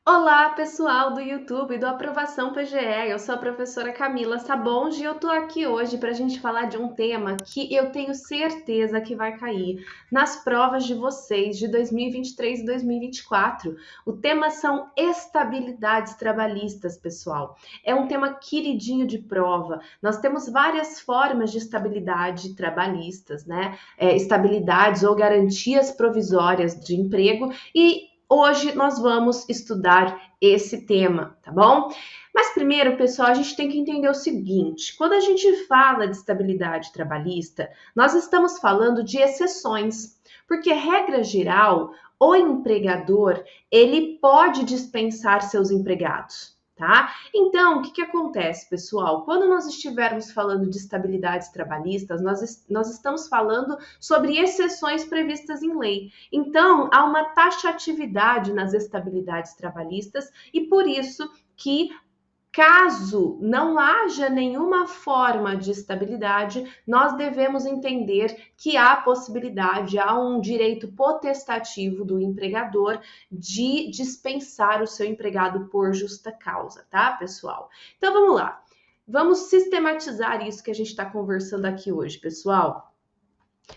Olá, pessoal do YouTube do Aprovação PGE. Eu sou a professora Camila Sabonge e eu tô aqui hoje para a gente falar de um tema que eu tenho certeza que vai cair nas provas de vocês de 2023 e 2024. O tema são estabilidades trabalhistas, pessoal. É um tema queridinho de prova. Nós temos várias formas de estabilidade trabalhistas, né? Estabilidades ou garantias provisórias de emprego e hoje nós vamos estudar esse tema, tá bom? Mas primeiro, pessoal, a gente tem que entender o seguinte: quando a gente fala de estabilidade trabalhista, nós estamos falando de exceções, porque regra geral, o empregador, ele pode dispensar seus empregados. Tá? Então, o que acontece, pessoal? Quando nós estivermos falando de estabilidades trabalhistas, nós estamos falando sobre exceções previstas em lei. Então, há uma taxatividade nas estabilidades trabalhistas e por isso que caso não haja nenhuma forma de estabilidade, nós devemos entender que há possibilidade, há um direito potestativo do empregador de dispensar o seu empregado por justa causa, tá, pessoal? Então vamos lá. Vamos sistematizar isso que a gente está conversando aqui hoje, pessoal.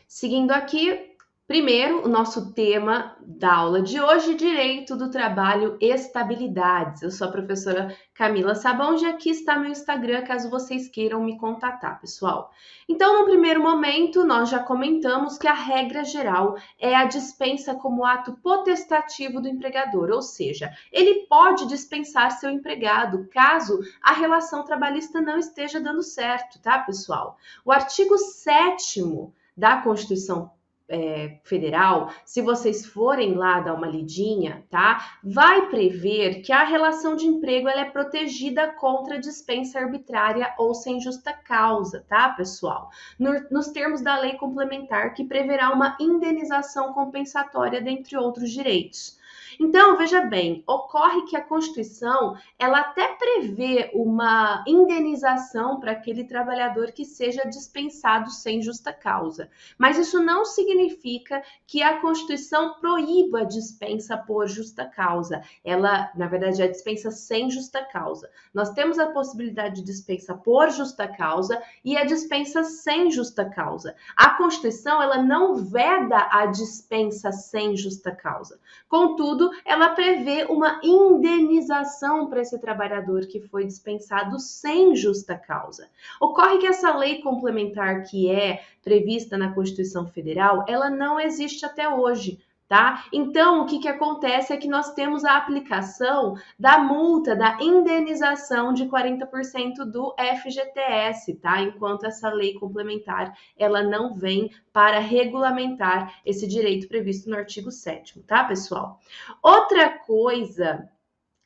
Seguindo aqui, primeiro, o nosso tema da aula de hoje, Direito do Trabalho, Estabilidades. Eu sou a professora Camila Sabonge e aqui está meu Instagram, caso vocês queiram me contatar, pessoal. Então, no primeiro momento, nós já comentamos que a regra geral é a dispensa como ato potestativo do empregador, ou seja, ele pode dispensar seu empregado caso a relação trabalhista não esteja dando certo, tá, pessoal? O artigo 7º da Constituição Federal, se vocês forem lá dar uma lidinha, tá? Vai prever que a relação de emprego ela é protegida contra dispensa arbitrária ou sem justa causa, tá, pessoal? Nos termos da lei complementar que preverá uma indenização compensatória, dentre outros direitos. Então, veja bem, ocorre que a Constituição, ela até prevê uma indenização para aquele trabalhador que seja dispensado sem justa causa. Mas isso não significa que a Constituição proíba a dispensa por justa causa. Ela, na verdade, é a dispensa sem justa causa. Nós temos a possibilidade de dispensa por justa causa e a dispensa sem justa causa. A Constituição, ela não veda a dispensa sem justa causa. Contudo, ela prevê uma indenização para esse trabalhador que foi dispensado sem justa causa. Ocorre que essa lei complementar que é prevista na Constituição Federal, ela não existe até hoje. Tá? Então, o que acontece é que nós temos a aplicação da multa, da indenização de 40% do FGTS, tá? Enquanto essa lei complementar, ela não vem para regulamentar esse direito previsto no artigo 7º, tá, pessoal? Outra coisa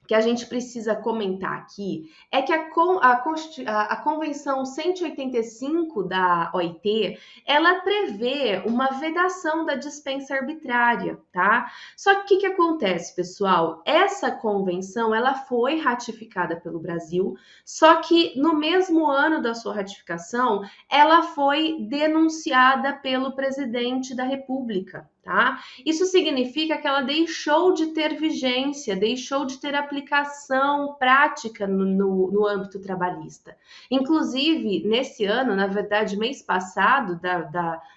que a gente precisa comentar aqui é que a Convenção 185 da OIT, ela prevê uma vedação da dispensa arbitrária, tá? Só que o que acontece, pessoal? Essa convenção, ela foi ratificada pelo Brasil, só que no mesmo ano da sua ratificação, ela foi denunciada pelo presidente da República, tá? Isso significa que ela deixou de ter vigência, deixou de ter aplicação prática no âmbito trabalhista. Inclusive, nesse ano, na verdade, mês passado,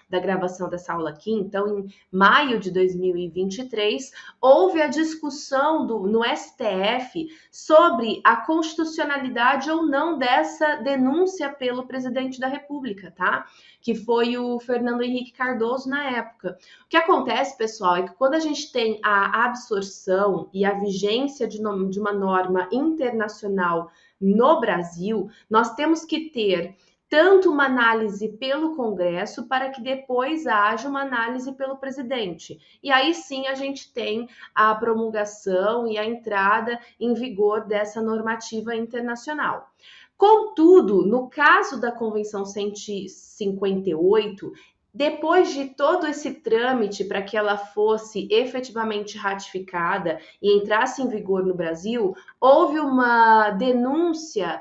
da gravação dessa aula aqui, então em maio de 2023, houve a discussão no STF sobre a constitucionalidade ou não dessa denúncia pelo presidente da República, tá? Que foi o Fernando Henrique Cardoso na época. O que acontece, pessoal, é que quando a gente tem a absorção e a vigência de uma norma internacional no Brasil, nós temos que ter tanto uma análise pelo Congresso para que depois haja uma análise pelo presidente. E aí sim a gente tem a promulgação e a entrada em vigor dessa normativa internacional. Contudo, no caso da Convenção 158, depois de todo esse trâmite para que ela fosse efetivamente ratificada e entrasse em vigor no Brasil, houve uma denúncia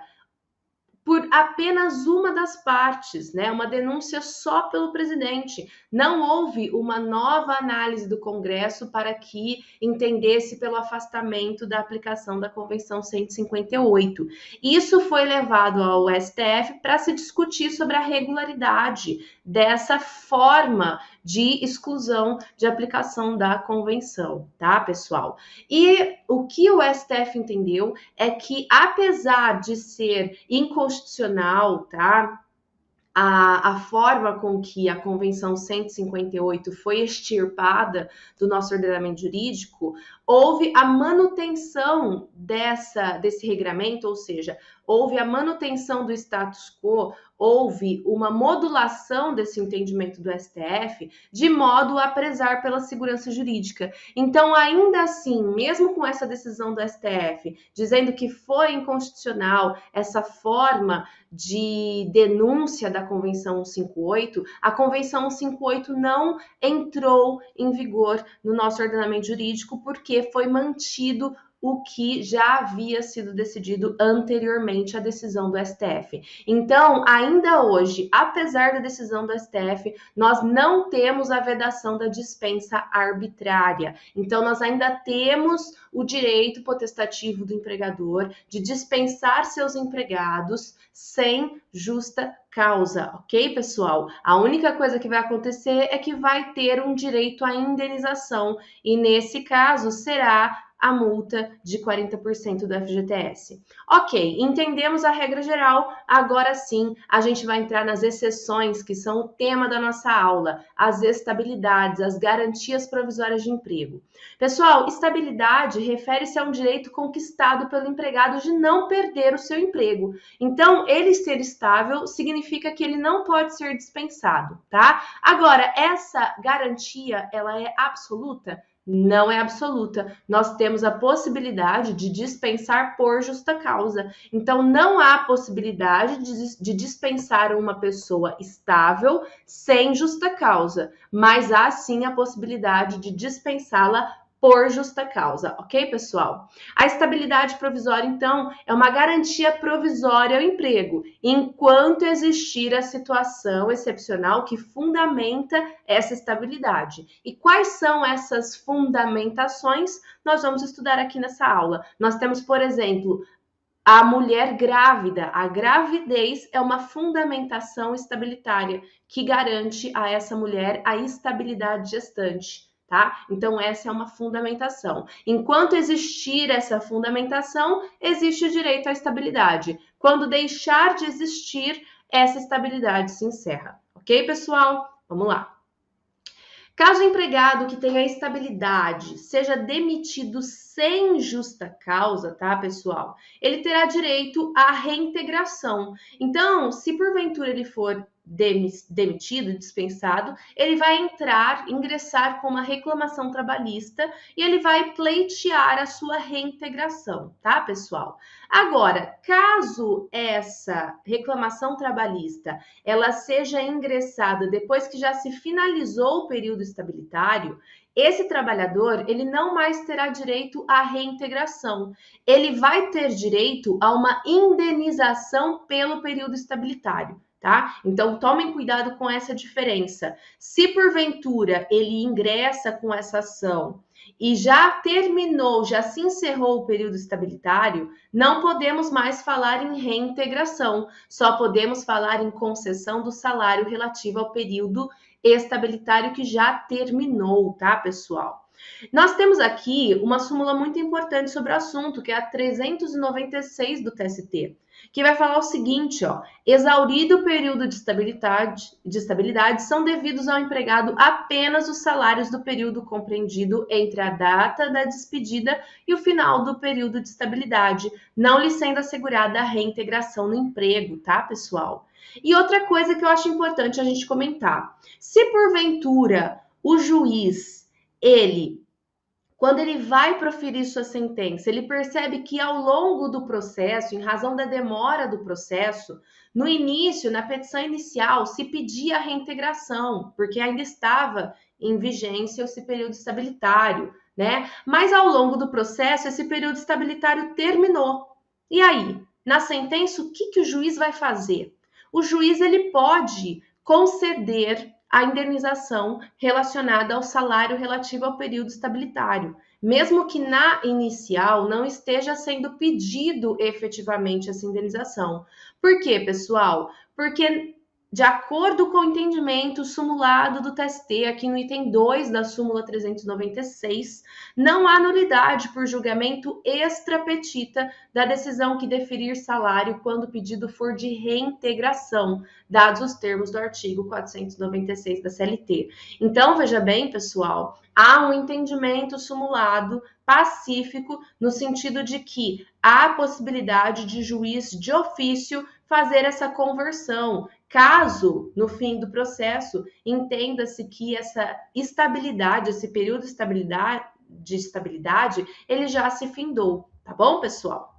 por apenas uma das partes, né? Uma denúncia só pelo presidente. Não houve uma nova análise do Congresso para que entendesse pelo afastamento da aplicação da Convenção 158. Isso foi levado ao STF para se discutir sobre a regularidade dessa forma de exclusão de aplicação da convenção, tá, pessoal? E o que o STF entendeu é que, apesar de ser inconstitucional, tá, a forma com que a Convenção 158 foi extirpada do nosso ordenamento jurídico, houve a manutenção desse regramento, ou seja, houve a manutenção do status quo, houve uma modulação desse entendimento do STF, de modo a prezar pela segurança jurídica. Então, ainda assim, mesmo com essa decisão do STF, dizendo que foi inconstitucional essa forma de denúncia da Convenção 158, a Convenção 158 não entrou em vigor no nosso ordenamento jurídico porque foi mantido o que já havia sido decidido anteriormente à decisão do STF. Então, ainda hoje, apesar da decisão do STF, nós não temos a vedação da dispensa arbitrária. Então, nós ainda temos o direito potestativo do empregador de dispensar seus empregados sem justa causa, ok, pessoal? A única coisa que vai acontecer é que vai ter um direito à indenização e, nesse caso, será a multa de 40% do FGTS. Ok, entendemos a regra geral, agora sim a gente vai entrar nas exceções que são o tema da nossa aula, as estabilidades, as garantias provisórias de emprego. Pessoal, estabilidade refere-se a um direito conquistado pelo empregado de não perder o seu emprego. Então, ele ser estável significa que ele não pode ser dispensado, tá? Agora, essa garantia, ela é absoluta? Não é absoluta. Nós temos a possibilidade de dispensar por justa causa. Então, não há possibilidade de dispensar uma pessoa estável sem justa causa, mas há sim a possibilidade de dispensá-la por justa causa, ok, pessoal? A estabilidade provisória, então, é uma garantia provisória ao emprego, enquanto existir a situação excepcional que fundamenta essa estabilidade. E quais são essas fundamentações? Nós vamos estudar aqui nessa aula. Nós temos, por exemplo, a mulher grávida. A gravidez é uma fundamentação estabilitária que garante a essa mulher a estabilidade gestante. Tá? Então, essa é uma fundamentação. Enquanto existir essa fundamentação, existe o direito à estabilidade. Quando deixar de existir, essa estabilidade se encerra. Ok, pessoal? Vamos lá. Caso o empregado que tenha estabilidade seja demitido sem justa causa, tá, pessoal? Ele terá direito à reintegração. Então, se porventura ele for demitido, dispensado, ele vai ingressar com uma reclamação trabalhista e ele vai pleitear a sua reintegração, tá, pessoal? Agora, caso essa reclamação trabalhista ela seja ingressada depois que já se finalizou o período estabilitário, esse trabalhador, ele não mais terá direito à reintegração. Ele vai ter direito a uma indenização pelo período estabilitário. Tá? Então, tomem cuidado com essa diferença. Se porventura ele ingressa com essa ação e já terminou, já se encerrou o período estabilitário, não podemos mais falar em reintegração, só podemos falar em concessão do salário relativo ao período estabilitário que já terminou, tá, pessoal? Nós temos aqui uma súmula muito importante sobre o assunto, que é a 396 do TST, que vai falar o seguinte, ó: exaurido o período de estabilidade, são devidos ao empregado apenas os salários do período compreendido entre a data da despedida e o final do período de estabilidade, não lhe sendo assegurada a reintegração no emprego, tá, pessoal? E outra coisa que eu acho importante a gente comentar: se porventura o juiz, quando ele vai proferir sua sentença, ele percebe que ao longo do processo, em razão da demora do processo, no início, na petição inicial, se pedia a reintegração, porque ainda estava em vigência esse período estabilitário, né? Mas ao longo do processo, esse período estabilitário terminou. E aí? na sentença, o que o juiz vai fazer? O juiz ele pode conceder a indenização relacionada ao salário relativo ao período estabilitário, mesmo que na inicial não esteja sendo pedido efetivamente essa indenização. Por quê, pessoal? Porque de acordo com o entendimento sumulado do TST, aqui no item 2 da súmula 396, não há nulidade por julgamento extra petita da decisão que deferir salário quando o pedido for de reintegração, dados os termos do artigo 496 da CLT. Então, veja bem, pessoal, há um entendimento sumulado pacífico no sentido de que há possibilidade de juiz de ofício fazer essa conversão, caso, no fim do processo, entenda-se que essa estabilidade, esse período de estabilidade, ele já se findou, tá bom, pessoal?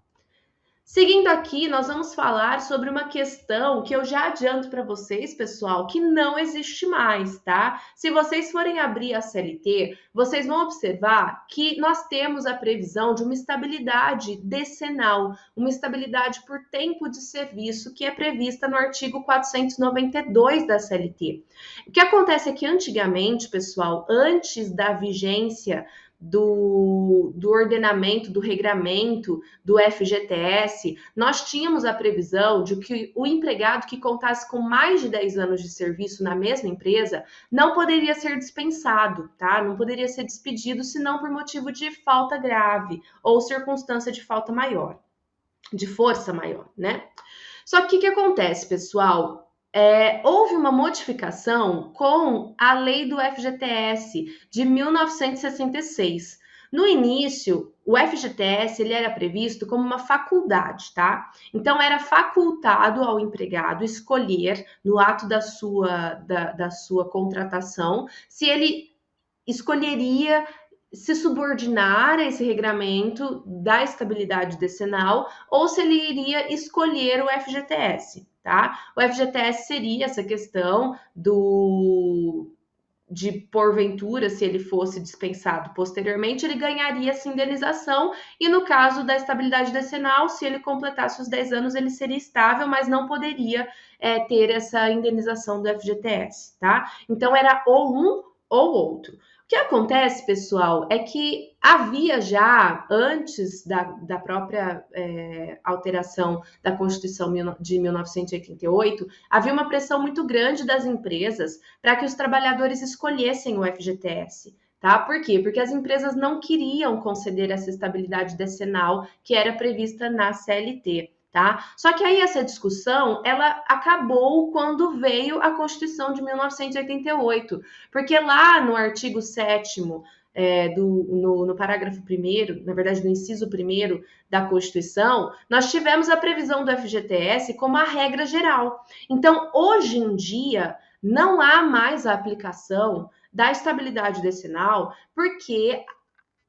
Seguindo aqui, nós vamos falar sobre uma questão que eu já adianto para vocês, pessoal, que não existe mais, tá? Se vocês forem abrir a CLT, vocês vão observar que nós temos a previsão de uma estabilidade decenal, uma estabilidade por tempo de serviço que é prevista no artigo 492 da CLT. O que acontece é que antigamente, pessoal, antes da vigência do ordenamento, do regramento do FGTS, nós tínhamos a previsão de que o empregado que contasse com mais de 10 anos de serviço na mesma empresa não poderia ser dispensado, tá? Não poderia ser despedido, senão por motivo de falta grave ou circunstância de falta maior, de força maior, né? Só que o que acontece, pessoal? Houve uma modificação com a lei do FGTS de 1966. No início, o FGTS ele era previsto como uma faculdade, tá? Então, era facultado ao empregado escolher, no ato da sua contratação, se ele escolheria se subordinar a esse regramento da estabilidade decenal ou se ele iria escolher o FGTS, tá? O FGTS seria essa questão de porventura, se ele fosse dispensado posteriormente, ele ganharia essa indenização e no caso da estabilidade decenal, se ele completasse os 10 anos, ele seria estável, mas não poderia ter essa indenização do FGTS, tá? Então, era ou um ou outro. O que acontece, pessoal, é que havia já, antes da própria alteração da Constituição de 1988, havia uma pressão muito grande das empresas para que os trabalhadores escolhessem o FGTS. Tá? Por quê? Porque as empresas não queriam conceder essa estabilidade decenal que era prevista na CLT. Tá? Só que aí essa discussão, ela acabou quando veio a Constituição de 1988, porque lá no artigo 7º, no parágrafo 1º, na verdade no inciso 1º da Constituição, nós tivemos a previsão do FGTS como a regra geral. Então, hoje em dia, não há mais a aplicação da estabilidade decenal, porque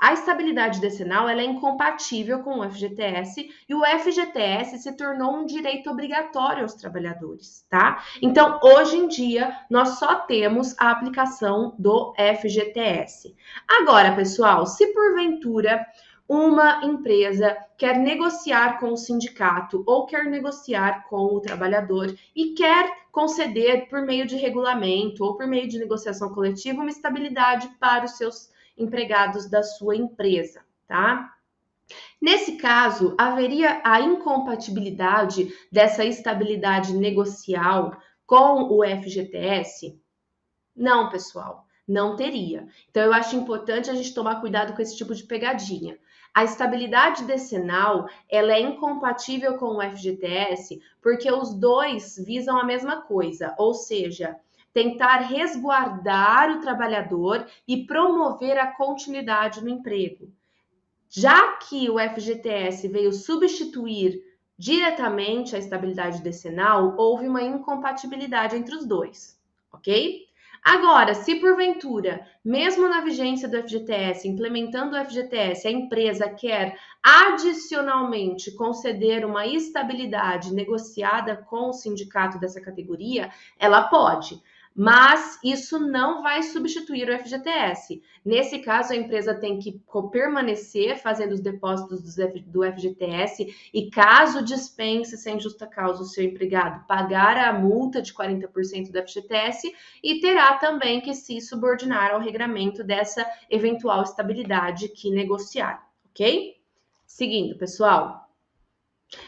a estabilidade decenal ela é incompatível com o FGTS e o FGTS se tornou um direito obrigatório aos trabalhadores, tá? Então, hoje em dia, nós só temos a aplicação do FGTS. Agora, pessoal, se porventura uma empresa quer negociar com o sindicato ou quer negociar com o trabalhador e quer conceder por meio de regulamento ou por meio de negociação coletiva uma estabilidade para os seus empregados da sua empresa, tá? Nesse caso, haveria a incompatibilidade dessa estabilidade negocial com o FGTS? Não, pessoal, não teria. Então, eu acho importante a gente tomar cuidado com esse tipo de pegadinha. A estabilidade decenal, ela é incompatível com o FGTS porque os dois visam a mesma coisa, ou seja, tentar resguardar o trabalhador e promover a continuidade no emprego. Já que o FGTS veio substituir diretamente a estabilidade decenal, houve uma incompatibilidade entre os dois, ok? Agora, se porventura, mesmo na vigência do FGTS, implementando o FGTS, a empresa quer adicionalmente conceder uma estabilidade negociada com o sindicato dessa categoria, ela pode. mas isso não vai substituir o FGTS. Nesse caso, a empresa tem que permanecer fazendo os depósitos do FGTS e, caso dispense sem justa causa o seu empregado, pagar a multa de 40% do FGTS e terá também que se subordinar ao regramento dessa eventual estabilidade que negociar, ok? Seguindo, pessoal.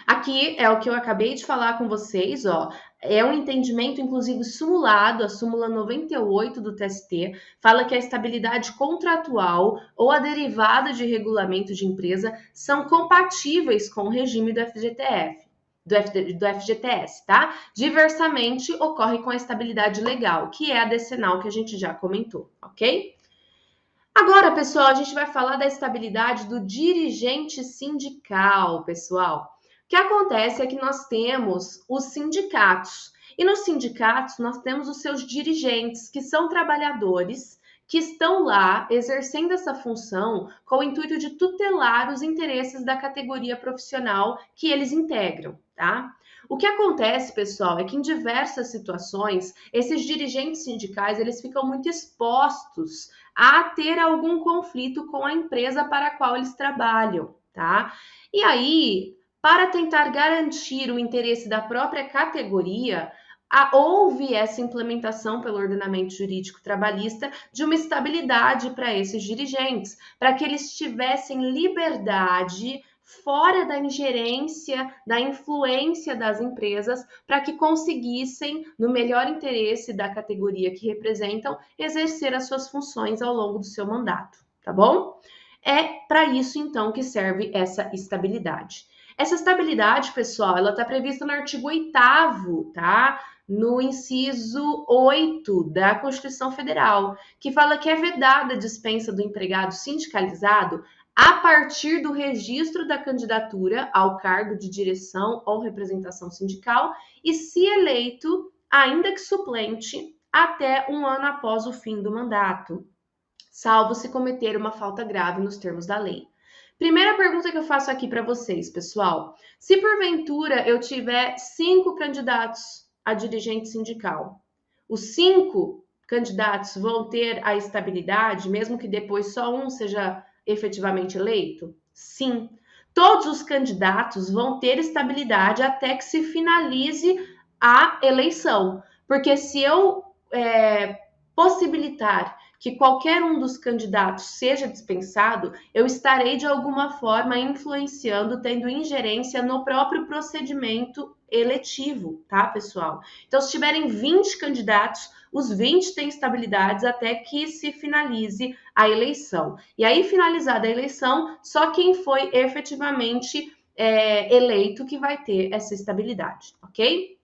Aqui é o que eu acabei de falar com vocês, ó. É um entendimento, inclusive, simulado, a súmula 98 do TST, fala que a estabilidade contratual ou a derivada de regulamento de empresa são compatíveis com o regime do FGTF. Do FGTS, tá? Diversamente ocorre com a estabilidade legal, que é a decenal que a gente já comentou, ok? Agora, pessoal, a gente vai falar da estabilidade do dirigente sindical, pessoal. O que acontece é que nós temos os sindicatos. E nos sindicatos nós temos os seus dirigentes, que são trabalhadores que estão lá exercendo essa função com o intuito de tutelar os interesses da categoria profissional que eles integram, tá? O que acontece, pessoal, é que em diversas situações, esses dirigentes sindicais, eles ficam muito expostos a ter algum conflito com a empresa para a qual eles trabalham, tá? E aí, para tentar garantir o interesse da própria categoria, houve essa implementação pelo ordenamento jurídico trabalhista de uma estabilidade para esses dirigentes, para que eles tivessem liberdade fora da ingerência, da influência das empresas, para que conseguissem, no melhor interesse da categoria que representam, exercer as suas funções ao longo do seu mandato, tá bom? É para isso, então, que serve essa estabilidade. Essa estabilidade, pessoal, ela está prevista no artigo 8º, tá? No inciso 8 da Constituição Federal, que fala que é vedada a dispensa do empregado sindicalizado a partir do registro da candidatura ao cargo de direção ou representação sindical e, se eleito, ainda que suplente, até um ano após o fim do mandato, salvo se cometer uma falta grave nos termos da lei. Primeira pergunta que eu faço aqui para vocês, pessoal. Se porventura eu tiver 5 candidatos a dirigente sindical, os 5 candidatos vão ter a estabilidade, mesmo que depois só um seja efetivamente eleito? Sim. Todos os candidatos vão ter estabilidade até que se finalize a eleição. Porque se eu possibilitar que qualquer um dos candidatos seja dispensado, eu estarei de alguma forma influenciando, tendo ingerência no próprio procedimento eletivo, tá, pessoal? Então, se tiverem 20 candidatos, os 20 têm estabilidades até que se finalize a eleição. E aí, finalizada a eleição, só quem foi efetivamente eleito que vai ter essa estabilidade, ok?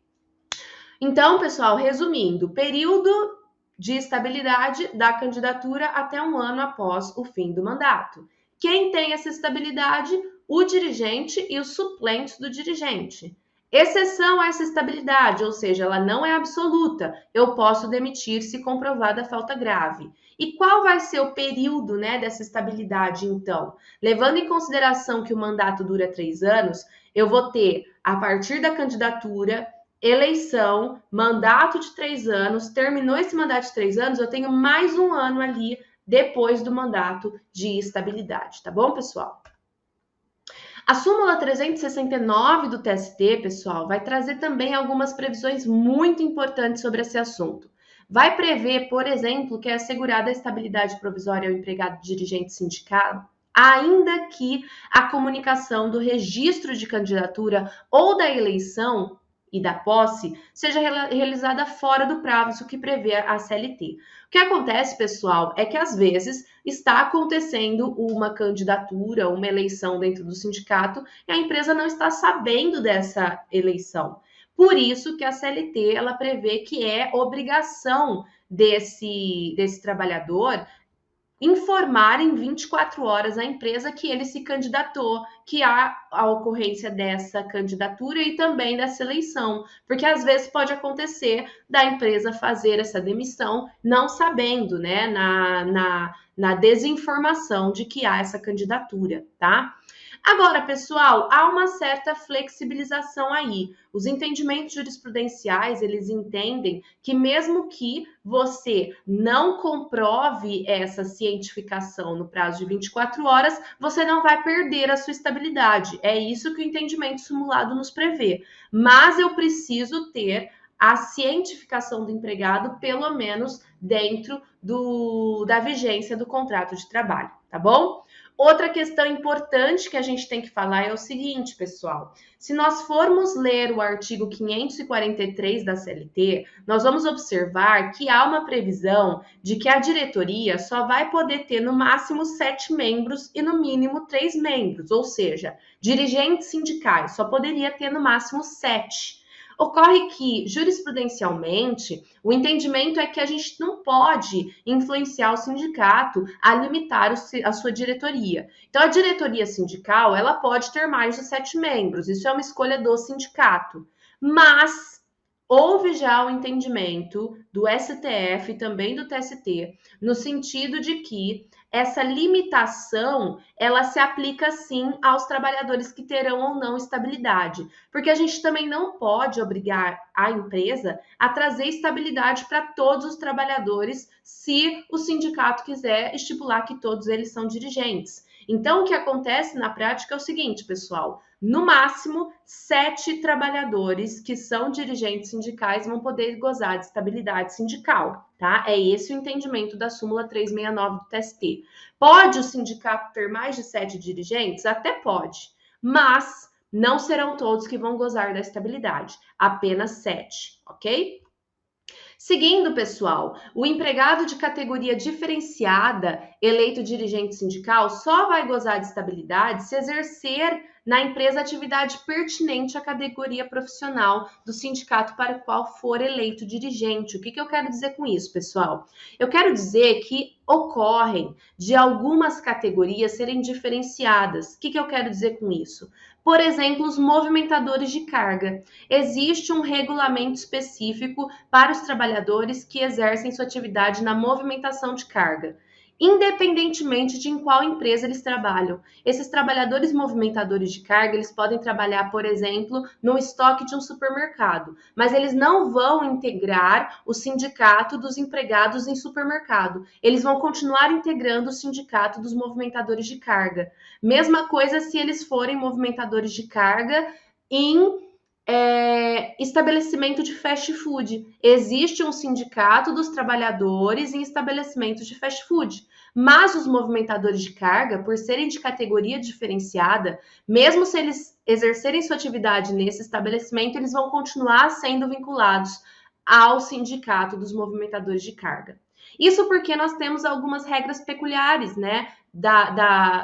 Então, pessoal, resumindo, período de estabilidade da candidatura até um ano após o fim do mandato. Quem tem essa estabilidade? O dirigente e os suplentes do dirigente. Exceção a essa estabilidade, ou seja, ela não é absoluta. Eu posso demitir se comprovada a falta grave. E qual vai ser o período, dessa estabilidade, então? Levando em consideração que o mandato dura 3 anos, eu vou ter, a partir da candidatura, eleição, mandato de 3 anos, terminou esse mandato de 3 anos, eu tenho mais um ano ali depois do mandato de estabilidade, tá bom, pessoal? A súmula 369 do TST, pessoal, vai trazer também algumas previsões muito importantes sobre esse assunto. Vai prever, por exemplo, que é assegurada a estabilidade provisória ao empregado dirigente sindical, ainda que a comunicação do registro de candidatura ou da eleição e da posse seja realizada fora do prazo que prevê a CLT. O que acontece, pessoal, é que às vezes está acontecendo uma candidatura, uma eleição dentro do sindicato e a empresa não está sabendo dessa eleição. Por isso que a CLT ela prevê que é obrigação desse trabalhador informar em 24 horas a empresa que ele se candidatou, que há a ocorrência dessa candidatura e também dessa eleição, porque às vezes pode acontecer da empresa fazer essa demissão não sabendo, na desinformação de que há essa candidatura, tá? Agora, pessoal, há uma certa flexibilização aí. Os entendimentos jurisprudenciais, eles entendem que mesmo que você não comprove essa cientificação no prazo de 24 horas, você não vai perder a sua estabilidade. É isso que o entendimento simulado nos prevê. Mas eu preciso ter a cientificação do empregado, pelo menos dentro da vigência do contrato de trabalho, tá bom? Outra questão importante que a gente tem que falar é o seguinte, pessoal. Se nós formos ler o artigo 543 da CLT, nós vamos observar que há uma previsão de que a diretoria só vai poder ter no máximo 7 membros e no mínimo 3 membros, ou seja, dirigentes sindicais só poderia ter no máximo 7. Ocorre que, jurisprudencialmente, o entendimento é que a gente não pode influenciar o sindicato a limitar a sua diretoria. Então, a diretoria sindical, ela pode ter mais de 7 membros, isso é uma escolha do sindicato. Mas houve já o entendimento do STF e também do TST, no sentido de que essa limitação, ela se aplica sim aos trabalhadores que terão ou não estabilidade, porque a gente também não pode obrigar a empresa a trazer estabilidade para todos os trabalhadores se o sindicato quiser estipular que todos eles são dirigentes. Então, o que acontece na prática é o seguinte, pessoal: no máximo, 7 trabalhadores que são dirigentes sindicais vão poder gozar de estabilidade sindical, tá? É esse o entendimento da súmula 369 do TST. Pode o sindicato ter mais de 7 dirigentes? Até pode, mas não serão todos que vão gozar da estabilidade, apenas 7, ok? Seguindo, pessoal, o empregado de categoria diferenciada, eleito dirigente sindical, só vai gozar de estabilidade se exercer na empresa atividade pertinente à categoria profissional do sindicato para o qual for eleito dirigente. O que eu quero dizer com isso, pessoal? Eu quero dizer que ocorrem de algumas categorias serem diferenciadas. O que eu quero dizer com isso? Por exemplo, os movimentadores de carga. Existe um regulamento específico para os trabalhadores que exercem sua atividade na movimentação de carga, independentemente de em qual empresa eles trabalham. Esses trabalhadores movimentadores de carga, eles podem trabalhar, por exemplo, no estoque de um supermercado, mas eles não vão integrar o sindicato dos empregados em supermercado. Eles vão continuar integrando o sindicato dos movimentadores de carga. Mesma coisa se eles forem movimentadores de carga em estabelecimento de fast food. Existe um sindicato dos trabalhadores em estabelecimentos de fast food, mas os movimentadores de carga, por serem de categoria diferenciada, mesmo se eles exercerem sua atividade nesse estabelecimento, eles vão continuar sendo vinculados ao sindicato dos movimentadores de carga. Isso porque nós temos algumas regras peculiares, né,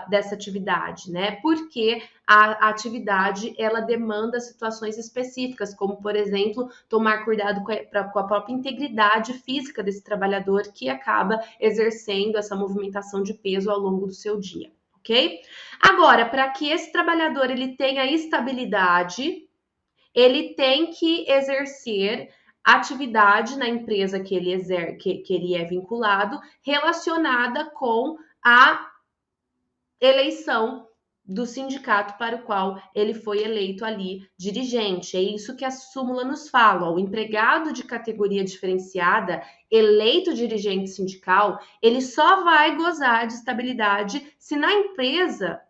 dessa atividade, né? Porque a atividade ela demanda situações específicas, como, por exemplo, tomar cuidado com a própria integridade física desse trabalhador que acaba exercendo essa movimentação de peso ao longo do seu dia, ok? Agora, para que esse trabalhador ele tenha estabilidade, ele tem que exercer atividade na empresa que ele é vinculado, relacionada com a eleição do sindicato para o qual ele foi eleito ali dirigente. É isso que a súmula nos fala. O empregado de categoria diferenciada, eleito dirigente sindical, ele só vai gozar de estabilidade se na empresa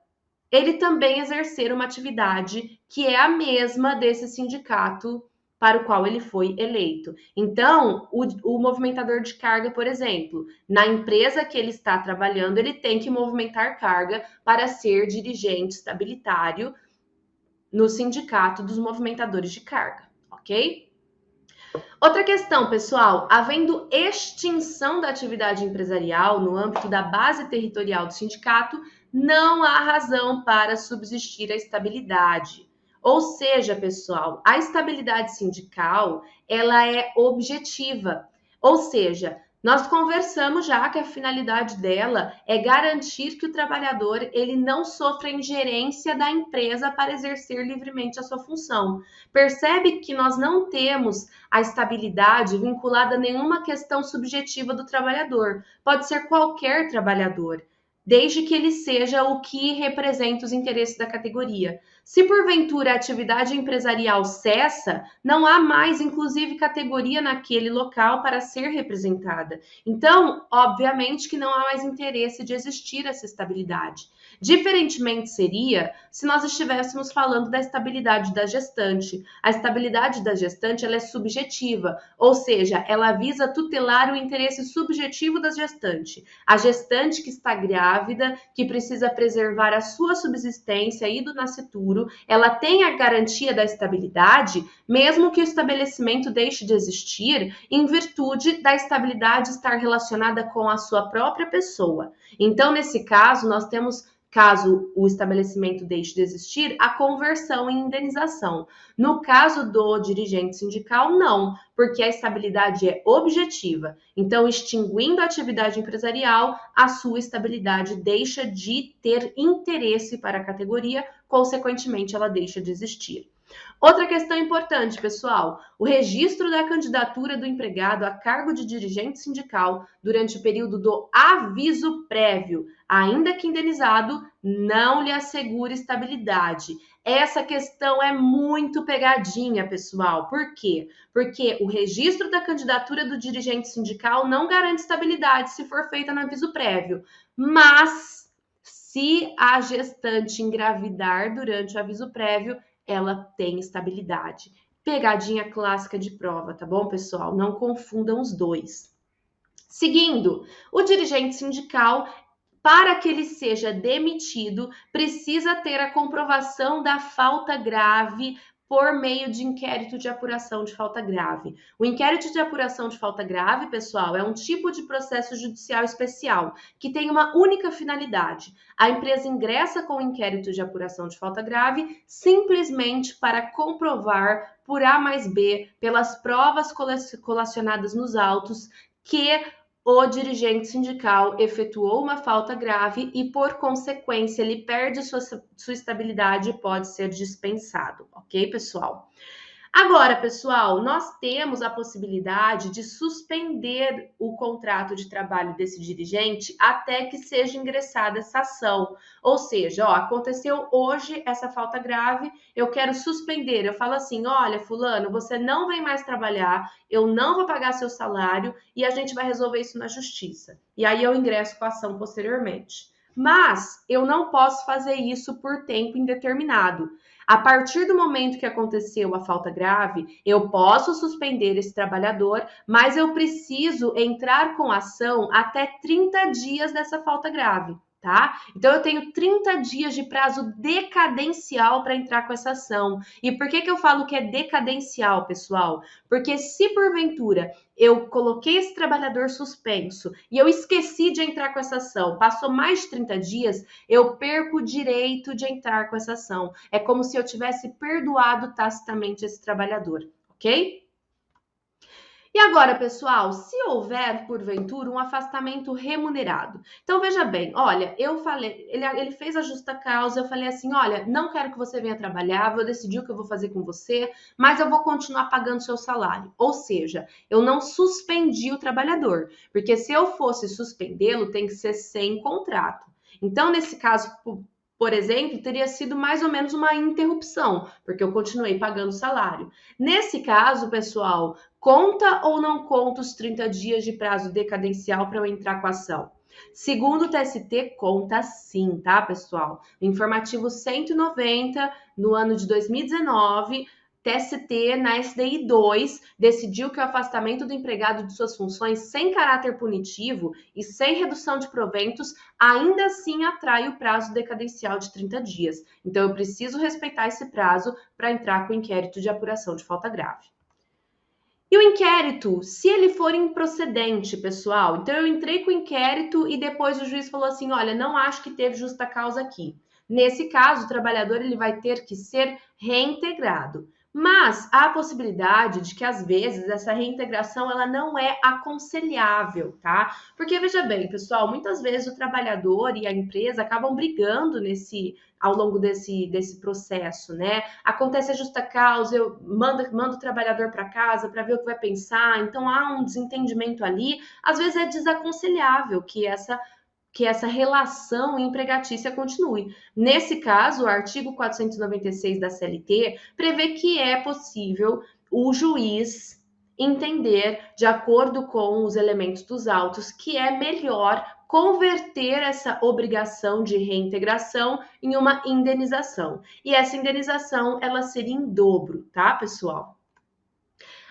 ele também exercer uma atividade que é a mesma desse sindicato para o qual ele foi eleito. Então, o movimentador de carga, por exemplo, na empresa que ele está trabalhando, ele tem que movimentar carga para ser dirigente estabilitário no sindicato dos movimentadores de carga, ok? Outra questão, pessoal, havendo extinção da atividade empresarial no âmbito da base territorial do sindicato, não há razão para subsistir a estabilidade. Ou seja, pessoal, a estabilidade sindical, ela é objetiva. Ou seja, nós conversamos já que a finalidade dela é garantir que o trabalhador ele não sofra ingerência da empresa para exercer livremente a sua função. Percebe que nós não temos a estabilidade vinculada a nenhuma questão subjetiva do trabalhador. Pode ser qualquer trabalhador. desde que ele seja o que representa os interesses da categoria. Se porventura a atividade empresarial cessa, não há mais, inclusive, categoria naquele local para ser representada. Então, obviamente que não há mais interesse de existir essa estabilidade. Diferentemente seria se nós estivéssemos falando da estabilidade da gestante. A estabilidade da gestante ela é subjetiva, ou seja, ela visa tutelar o interesse subjetivo da gestante. A gestante que está grávida, que precisa preservar a sua subsistência e do nascituro, ela tem a garantia da estabilidade, mesmo que o estabelecimento deixe de existir, em virtude da estabilidade estar relacionada com a sua própria pessoa. Então, nesse caso, nós temos, caso o estabelecimento deixe de existir, a conversão em indenização. No caso do dirigente sindical, não, porque a estabilidade é objetiva. Então, extinguindo a atividade empresarial, a sua estabilidade deixa de ter interesse para a categoria, consequentemente, ela deixa de existir. Outra questão importante, pessoal: o registro da candidatura do empregado a cargo de dirigente sindical durante o período do aviso prévio, ainda que indenizado, não lhe assegura estabilidade. Essa questão é muito pegadinha, pessoal. Por quê? Porque o registro da candidatura do dirigente sindical não garante estabilidade se for feita no aviso prévio. Mas, se a gestante engravidar durante o aviso prévio, ela tem estabilidade. Pegadinha clássica de prova, tá bom, pessoal? Não confundam os dois. Seguindo, o dirigente sindical, para que ele seja demitido, precisa ter a comprovação da falta grave por meio de inquérito de apuração de falta grave. O inquérito de apuração de falta grave, pessoal, é um tipo de processo judicial especial que tem uma única finalidade. A empresa ingressa com o inquérito de apuração de falta grave simplesmente para comprovar por A mais B, pelas provas colacionadas nos autos, que o dirigente sindical efetuou uma falta grave e, por consequência, ele perde sua estabilidade e pode ser dispensado, ok, pessoal? Agora, pessoal, nós temos a possibilidade de suspender o contrato de trabalho desse dirigente até que seja ingressada essa ação. Ou seja, aconteceu hoje essa falta grave, eu quero suspender. Eu falo assim: olha, fulano, você não vem mais trabalhar, eu não vou pagar seu salário e a gente vai resolver isso na justiça. E aí eu ingresso com a ação posteriormente. Mas eu não posso fazer isso por tempo indeterminado. A partir do momento que aconteceu a falta grave, eu posso suspender esse trabalhador, mas eu preciso entrar com ação até 30 dias dessa falta grave, tá? Então eu tenho 30 dias de prazo decadencial para entrar com essa ação. E por que eu falo que é decadencial, pessoal? Porque se porventura eu coloquei esse trabalhador suspenso e eu esqueci de entrar com essa ação, passou mais de 30 dias, eu perco o direito de entrar com essa ação. É como se eu tivesse perdoado tacitamente esse trabalhador, ok? E agora, pessoal, se houver, porventura, um afastamento remunerado. Então, veja bem, olha, eu falei, ele fez a justa causa, eu falei assim, olha, não quero que você venha trabalhar, vou decidir o que eu vou fazer com você, mas eu vou continuar pagando seu salário. Ou seja, eu não suspendi o trabalhador, porque se eu fosse suspendê-lo, tem que ser sem contrato. Então, nesse caso, por exemplo, teria sido mais ou menos uma interrupção, porque eu continuei pagando o salário. Nesse caso, pessoal, conta ou não conta os 30 dias de prazo decadencial para eu entrar com a ação? Segundo o TST, conta sim, tá, pessoal? No informativo 190, no ano de 2019, TST, na SDI 2, decidiu que o afastamento do empregado de suas funções sem caráter punitivo e sem redução de proventos ainda assim atrai o prazo decadencial de 30 dias. Então, eu preciso respeitar esse prazo para entrar com o inquérito de apuração de falta grave. E o inquérito, se ele for improcedente, pessoal, então eu entrei com o inquérito e depois o juiz falou assim, olha, não acho que teve justa causa aqui. Nesse caso, o trabalhador ele vai ter que ser reintegrado. Mas há a possibilidade de que, às vezes, essa reintegração ela não é aconselhável, tá? Porque, veja bem, pessoal, muitas vezes o trabalhador e a empresa acabam brigando ao longo desse processo, né? Acontece a justa causa, eu mando o trabalhador para casa para ver o que vai pensar, então há um desentendimento ali. Às vezes é desaconselhável que essa que essa relação empregatícia continue. Nesse caso, o artigo 496 da CLT prevê que é possível o juiz entender, de acordo com os elementos dos autos, que é melhor converter essa obrigação de reintegração em uma indenização. E essa indenização, ela seria em dobro, tá, pessoal?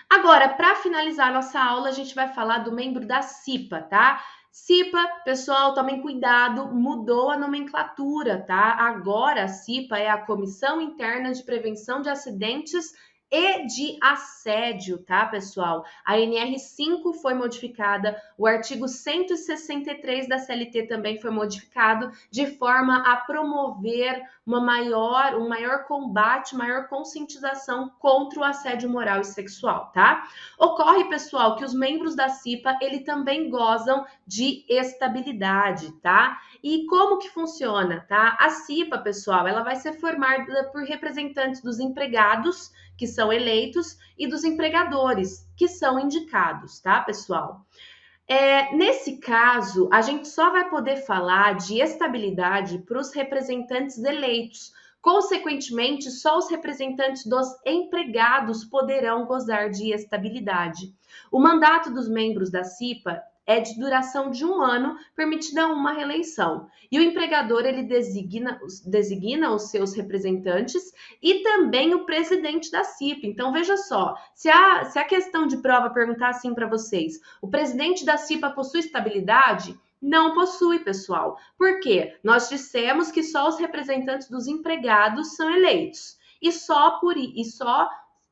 Agora, para finalizar a nossa aula, a gente vai falar do membro da CIPA, tá? CIPA, pessoal, tomem cuidado, mudou a nomenclatura, tá? Agora a CIPA é a Comissão Interna de Prevenção de Acidentes e de Assédio, tá, pessoal? A NR5 foi modificada, o artigo 163 da CLT também foi modificado, de forma a promover um maior combate, maior conscientização contra o assédio moral e sexual, tá? Ocorre, pessoal, que os membros da CIPA, ele também gozam de estabilidade, tá? E como que funciona, tá? A CIPA, pessoal, ela vai ser formada por representantes dos empregados, que são eleitos, e dos empregadores, que são indicados, tá, pessoal? Nesse caso, a gente só vai poder falar de estabilidade para os representantes eleitos. Consequentemente, só os representantes dos empregados poderão gozar de estabilidade. O mandato dos membros da CIPA é de duração de 1 ano, permitida uma reeleição. E o empregador, ele designa os seus representantes e também o presidente da CIPA. Então, veja só, se a questão de prova perguntar assim para vocês, o presidente da CIPA possui estabilidade? Não possui, pessoal. Por quê? Nós dissemos que só os representantes dos empregados são eleitos. E só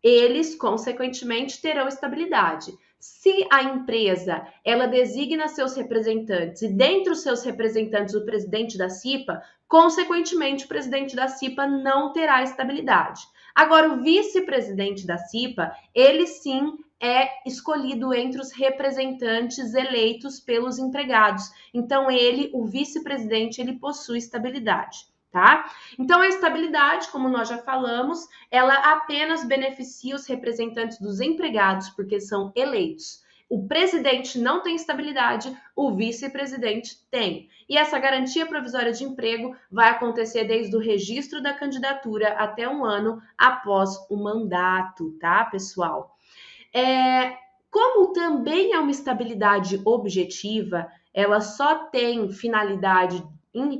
eles, consequentemente, terão estabilidade. Se a empresa ela designa seus representantes e dentre os seus representantes o presidente da CIPA, consequentemente o presidente da CIPA não terá estabilidade. Agora, o vice-presidente da CIPA, ele sim é escolhido entre os representantes eleitos pelos empregados. Então, ele, o vice-presidente, ele possui estabilidade, tá? Então, a estabilidade, como nós já falamos, ela apenas beneficia os representantes dos empregados, porque são eleitos. O presidente não tem estabilidade, o vice-presidente tem. E essa garantia provisória de emprego vai acontecer desde o registro da candidatura até 1 ano após o mandato, tá, pessoal? Como também é uma estabilidade objetiva, ela só tem finalidade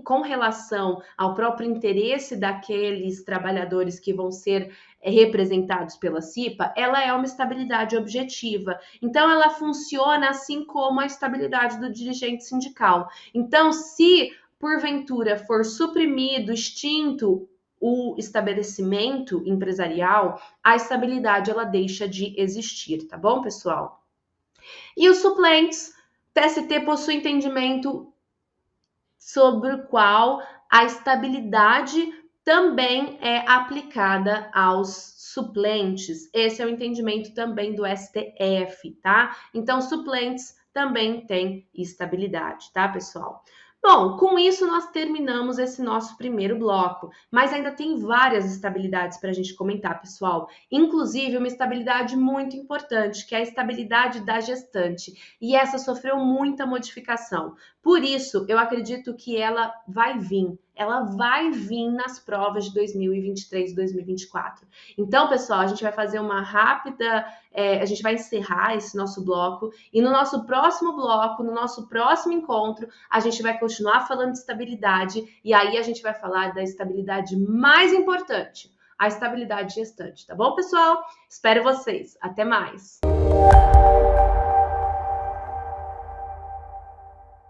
com relação ao próprio interesse daqueles trabalhadores que vão ser representados pela CIPA, ela é uma estabilidade objetiva. Então, ela funciona assim como a estabilidade do dirigente sindical. Então, se porventura for suprimido, extinto o estabelecimento empresarial, a estabilidade ela deixa de existir, tá bom, pessoal? E os suplentes, TST possui entendimento sobre o qual a estabilidade também é aplicada aos suplentes. Esse é o entendimento também do STF, tá? Então, suplentes também têm estabilidade, tá, pessoal? Bom, com isso nós terminamos esse nosso primeiro bloco, mas ainda tem várias estabilidades para a gente comentar, pessoal. Inclusive uma estabilidade muito importante, que é a estabilidade da gestante. E essa sofreu muita modificação. Por isso, eu acredito que ela vai vir nas provas de 2023 e 2024. Então, pessoal, a gente vai fazer uma rápida, a gente vai encerrar esse nosso bloco e no nosso próximo bloco, no nosso próximo encontro, a gente vai continuar falando de estabilidade e aí a gente vai falar da estabilidade mais importante, a estabilidade gestante, tá bom, pessoal? Espero vocês. Até mais!